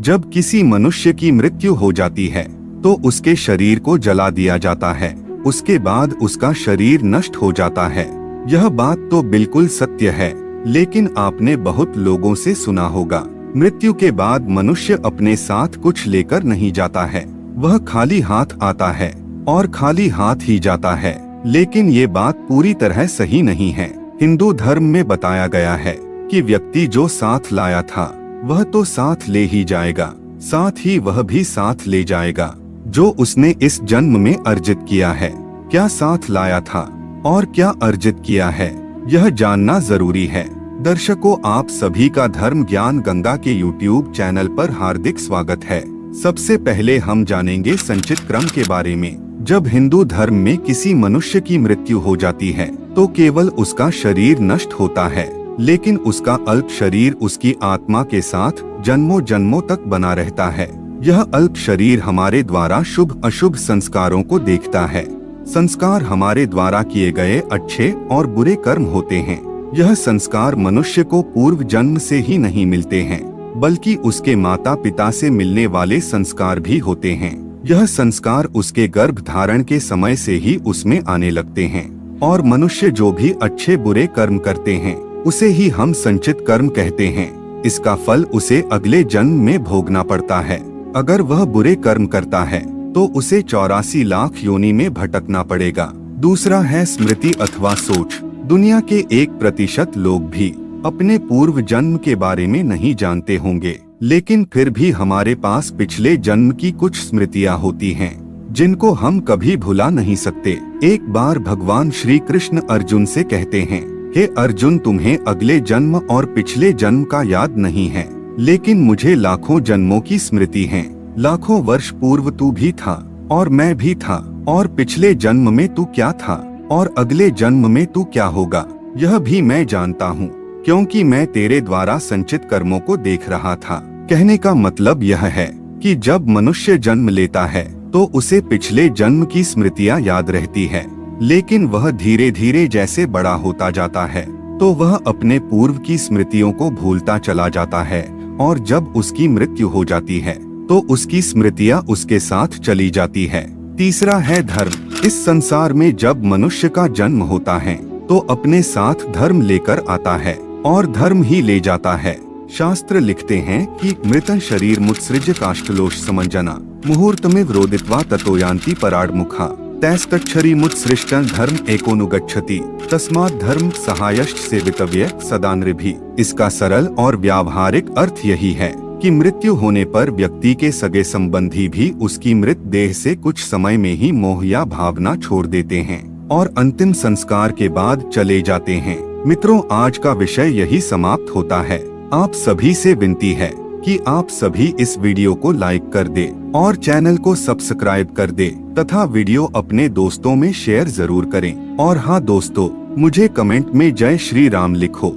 जब किसी मनुष्य की मृत्यु हो जाती है तो उसके शरीर को जला दिया जाता है, उसके बाद उसका शरीर नष्ट हो जाता है। यह बात तो बिल्कुल सत्य है, लेकिन आपने बहुत लोगों से सुना होगा, मृत्यु के बाद मनुष्य अपने साथ कुछ लेकर नहीं जाता है, वह खाली हाथ आता है और खाली हाथ ही जाता है। लेकिन ये बात पूरी तरह सही नहीं है। हिंदू धर्म में बताया गया है कि व्यक्ति जो साथ लाया था वह तो साथ ले ही जाएगा, साथ ही वह भी साथ ले जाएगा जो उसने इस जन्म में अर्जित किया है। क्या साथ लाया था और क्या अर्जित किया है, यह जानना जरूरी है। दर्शकों, आप सभी का धर्म ज्ञान गंगा के YouTube चैनल पर हार्दिक स्वागत है। सबसे पहले हम जानेंगे संचित क्रम के बारे में। जब हिंदू धर्म में किसी मनुष्य की मृत्यु हो जाती है तो केवल उसका शरीर नष्ट होता है, लेकिन उसका अल्प शरीर उसकी आत्मा के साथ जन्मों जन्मों तक बना रहता है। यह अल्प शरीर हमारे द्वारा शुभ अशुभ संस्कारों को देखता है। संस्कार हमारे द्वारा किए गए अच्छे और बुरे कर्म होते हैं। यह संस्कार मनुष्य को पूर्व जन्म से ही नहीं मिलते हैं, बल्कि उसके माता पिता से मिलने वाले संस्कार भी होते हैं। यह संस्कार उसके गर्भ धारण के समय से ही उसमें आने लगते हैं, और मनुष्य जो भी अच्छे बुरे कर्म करते हैं उसे ही हम संचित कर्म कहते हैं। इसका फल उसे अगले जन्म में भोगना पड़ता है। अगर वह बुरे कर्म करता है तो उसे 84 लाख योनि में भटकना पड़ेगा। दूसरा है स्मृति अथवा सोच। दुनिया के 1% लोग भी अपने पूर्व जन्म के बारे में नहीं जानते होंगे, लेकिन फिर भी हमारे पास पिछले जन्म की कुछ स्मृतियाँ होती हैं, जिनको हम कभी भुला नहीं सकते। एक बार भगवान श्री कृष्ण अर्जुन से कहते हैं, हे अर्जुन, तुम्हें अगले जन्म और पिछले जन्म का याद नहीं है, लेकिन मुझे लाखों जन्मों की स्मृति है। लाखों वर्ष पूर्व तू भी था और मैं भी था, और पिछले जन्म में तू क्या था और अगले जन्म में तू क्या होगा, यह भी मैं जानता हूँ, क्योंकि मैं तेरे द्वारा संचित कर्मों को देख रहा था। कहने का मतलब यह है कि जब मनुष्य जन्म लेता है तो उसे पिछले जन्म की स्मृतियाँ याद रहती है, लेकिन वह धीरे धीरे जैसे बड़ा होता जाता है तो वह अपने पूर्व की स्मृतियों को भूलता चला जाता है, और जब उसकी मृत्यु हो जाती है तो उसकी स्मृतियाँ उसके साथ चली जाती है। तीसरा है धर्म। इस संसार में जब मनुष्य का जन्म होता है तो अपने साथ धर्म लेकर आता है और धर्म ही ले जाता है। शास्त्र लिखते हैं कि मृतं शरीर मुत्सृज काष्ठलोष समंजना मुहूर्तमिव रोदित्वा ततो यान्ति पराडमुखा तैस्तच्छरी मुत्सृष्टं धर्म एकोनुगच्छति तस्मात् धर्म सहायश्च सेवितव्य सदा नृभिः। इसका सरल और व्यावहारिक अर्थ यही है कि मृत्यु होने पर व्यक्ति के सगे संबंधी भी उसकी मृत देह से कुछ समय में ही मोह या भावना छोड़ देते हैं और अंतिम संस्कार के बाद चले जाते हैं। मित्रों, आज का विषय यही समाप्त होता है। आप सभी से विनती है कि आप सभी इस वीडियो को लाइक कर दे और चैनल को सब्सक्राइब कर दे तथा वीडियो अपने दोस्तों में शेयर जरूर करें। और हाँ दोस्तों, मुझे कमेंट में जय श्री राम लिखो।